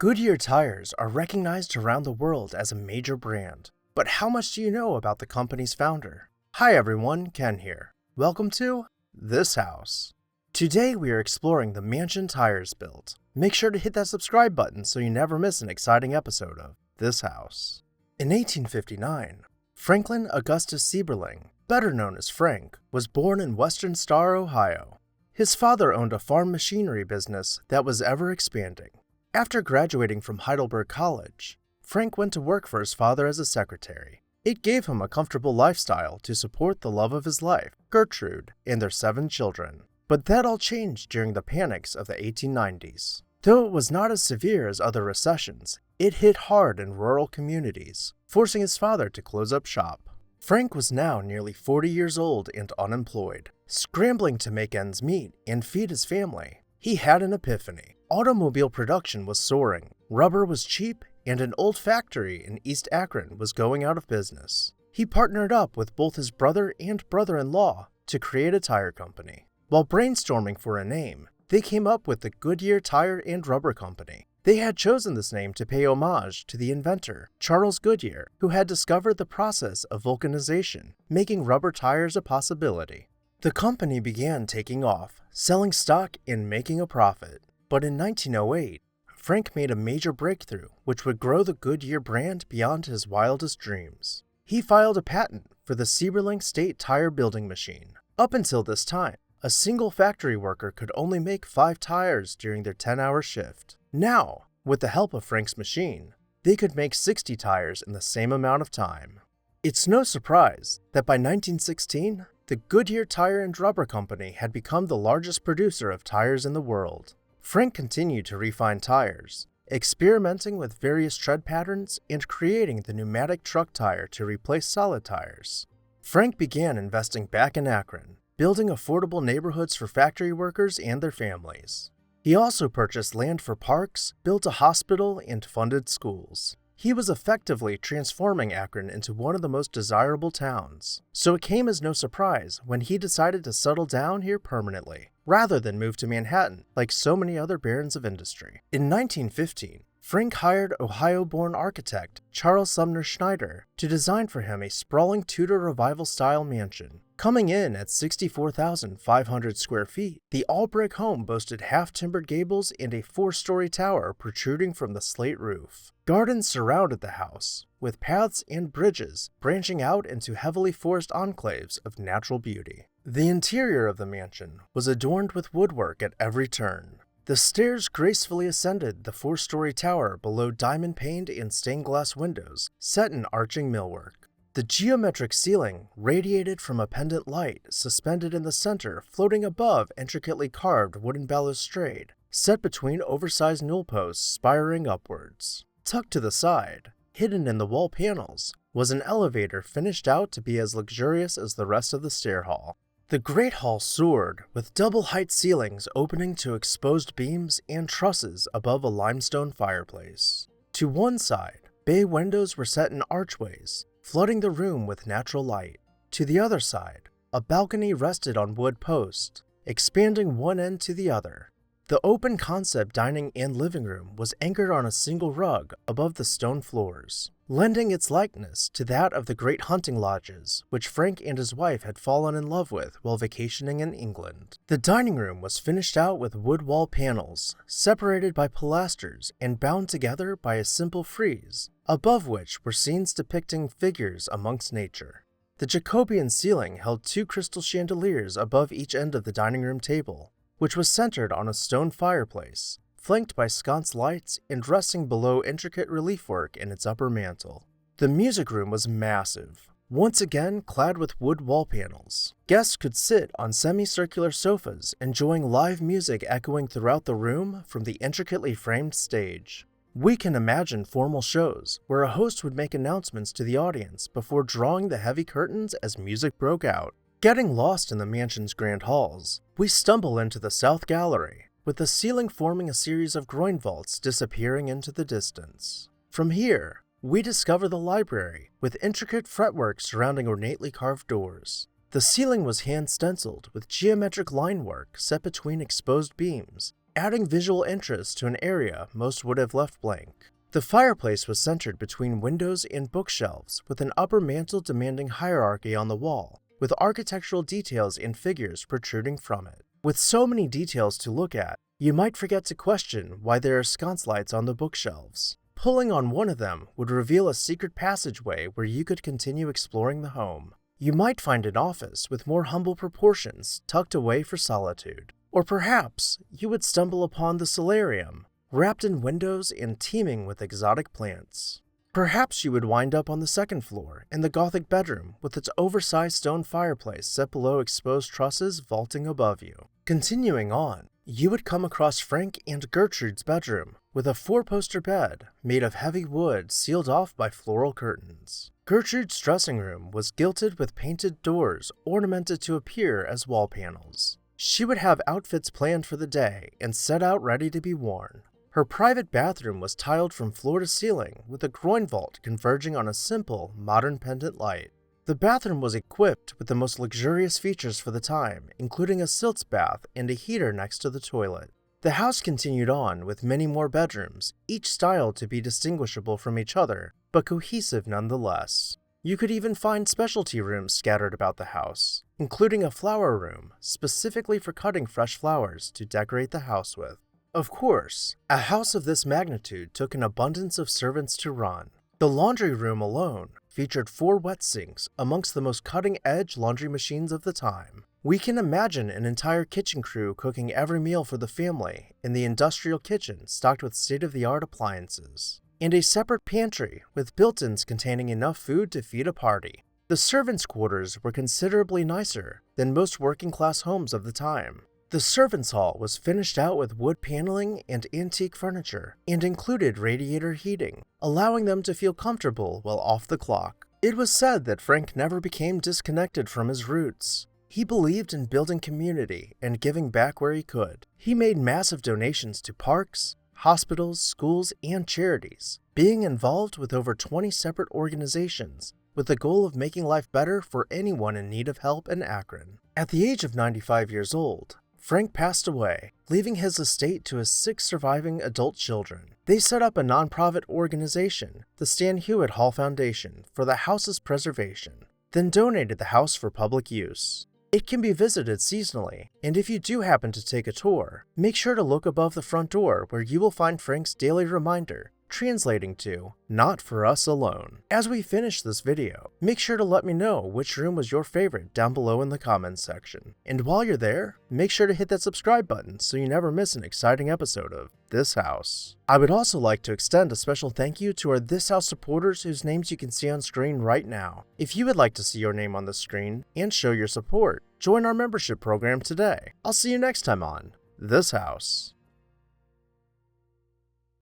Goodyear tires are recognized around the world as a major brand, but how much do you know about the company's founder? Hi everyone, Ken here. Welcome to This House. Today we are exploring the mansion tires built. Make sure to hit that subscribe button so you never miss an exciting episode of This House. In 1859, Franklin Augustus Seiberling, better known as Frank, was born in western Star, Ohio. His father owned a farm machinery business that was ever expanding. After graduating from Heidelberg College, Frank went to work for his father as a secretary. It gave him a comfortable lifestyle to support the love of his life, Gertrude, and their 7 children. But that all changed during the panics of the 1890s. Though it was not as severe as other recessions, it hit hard in rural communities, forcing his father to close up shop. Frank was now nearly 40 years old and unemployed, scrambling to make ends meet and feed his family. He had an epiphany. Automobile production was soaring, rubber was cheap, and an old factory in East Akron was going out of business. He partnered up with both his brother and brother-in-law to create a tire company. While brainstorming for a name, they came up with the Goodyear Tire and Rubber Company. They had chosen this name to pay homage to the inventor, Charles Goodyear, who had discovered the process of vulcanization, making rubber tires a possibility. The company began taking off, selling stock and making a profit. But in 1908, Frank made a major breakthrough which would grow the Goodyear brand beyond his wildest dreams. He filed a patent for the Seiberling State Tire Building Machine. Up until this time, a single factory worker could only make 5 tires during their 10-hour shift. Now, with the help of Frank's machine, they could make 60 tires in the same amount of time. It's no surprise that by 1916, the Goodyear Tire and Rubber Company had become the largest producer of tires in the world. Frank continued to refine tires, experimenting with various tread patterns and creating the pneumatic truck tire to replace solid tires. Frank began investing back in Akron, building affordable neighborhoods for factory workers and their families. He also purchased land for parks, built a hospital, and funded schools. He was effectively transforming Akron into one of the most desirable towns, so it came as no surprise when he decided to settle down here permanently, rather than move to Manhattan like so many other barons of industry. In 1915, Frank hired Ohio-born architect Charles SUMNER SCHNEIDER to design for him a sprawling Tudor Revival-style mansion. Coming in at 64,500 square feet, the all-brick home boasted half-timbered gables and a 4-story tower protruding from the slate roof. Gardens surrounded the house, with paths and bridges branching out into heavily forested enclaves of natural beauty. The interior of the mansion was adorned with woodwork at every turn. The stairs gracefully ascended the 4-story tower below diamond-paned and stained-glass windows set in arching millwork. The geometric ceiling radiated from a pendant light suspended in the center, floating above intricately carved wooden balustrade set between oversized newel posts spiring upwards. Tucked to the side, hidden in the wall panels, was an elevator finished out to be as luxurious as the rest of the stair hall. The great hall soared, with double-height ceilings opening to exposed beams and trusses above a limestone fireplace. To one side, bay windows were set in archways, flooding the room with natural light. To the other side, a balcony rested on wood posts, expanding one end to the other. The open-concept dining and living room was anchored on a single rug above the stone floors, lending its likeness to that of the great hunting lodges which Frank and his wife had fallen in love with while vacationing in England. The dining room was finished out with wood wall panels, separated by pilasters and bound together by a simple frieze, above which were scenes depicting figures amongst nature. The Jacobean ceiling held 2 crystal chandeliers above each end of the dining room table, which was centered on a stone fireplace, flanked by sconce lights and resting below intricate relief work in its upper mantel. The music room was massive, once again clad with wood wall panels. Guests could sit on semicircular sofas, enjoying live music echoing throughout the room from the intricately framed stage. We can imagine formal shows where a host would make announcements to the audience before drawing the heavy curtains as music broke out. Getting lost in the mansion's grand halls, we stumble into the south gallery, with the ceiling forming a series of groin vaults disappearing into the distance. From here, we discover the library, with intricate fretwork surrounding ornately carved doors. The ceiling was hand-stenciled with geometric line work set between exposed beams, adding visual interest to an area most would have left blank. The fireplace was centered between windows and bookshelves, with an upper mantel demanding hierarchy on the wall, with architectural details and figures protruding from it. With so many details to look at, you might forget to question why there are sconce lights on the bookshelves. Pulling on one of them would reveal a secret passageway where you could continue exploring the home. You might find an office with more humble proportions tucked away for solitude. Or perhaps you would stumble upon the solarium, wrapped in windows and teeming with exotic plants. Perhaps you would wind up on the second floor in the Gothic bedroom with its oversized stone fireplace set below exposed trusses vaulting above you. Continuing on, you would come across Frank and Gertrude's bedroom with a 4-poster bed made of heavy wood sealed off by floral curtains. Gertrude's dressing room was gilded with painted doors ornamented to appear as wall panels. She would have outfits planned for the day and set out ready to be worn. Her private bathroom was tiled from floor to ceiling with a groin vault converging on a simple, modern pendant light. The bathroom was equipped with the most luxurious features for the time, including a silts bath and a heater next to the toilet. The house continued on with many more bedrooms, each styled to be distinguishable from each other, but cohesive nonetheless. You could even find specialty rooms scattered about the house, including a flower room specifically for cutting fresh flowers to decorate the house with. Of course, a house of this magnitude took an abundance of servants to run. The laundry room alone featured 4 wet sinks amongst the most cutting-edge laundry machines of the time. We can imagine an entire kitchen crew cooking every meal for the family in the industrial kitchen stocked with state-of-the-art appliances, and a separate pantry with built-ins containing enough food to feed a party. The servants' quarters were considerably nicer than most working-class homes of the time. The servants' hall was finished out with wood paneling and antique furniture, and included radiator heating, allowing them to feel comfortable while off the clock. It was said that Frank never became disconnected from his roots. He believed in building community and giving back where he could. He made massive donations to parks, hospitals, schools, and charities, being involved with over 20 separate organizations with the goal of making life better for anyone in need of help in Akron. At the age of 95 years old, Frank passed away, leaving his estate to his 6 surviving adult children. They set up a nonprofit organization, the Stan Hywet Hall Foundation, for the house's preservation, then donated the house for public use. It can be visited seasonally, and if you do happen to take a tour, make sure to look above the front door where you will find Frank's daily reminder, translating to, "Not for us alone." As we finish this video, make sure to let me know which room was your favorite down below in the comments section. And while you're there, make sure to hit that subscribe button so you never miss an exciting episode of This House. I would also like to extend a special thank you to our This House supporters whose names you can see on screen right now. If you would like to see your name on the screen and show your support, join our membership program today. I'll see you next time on This House.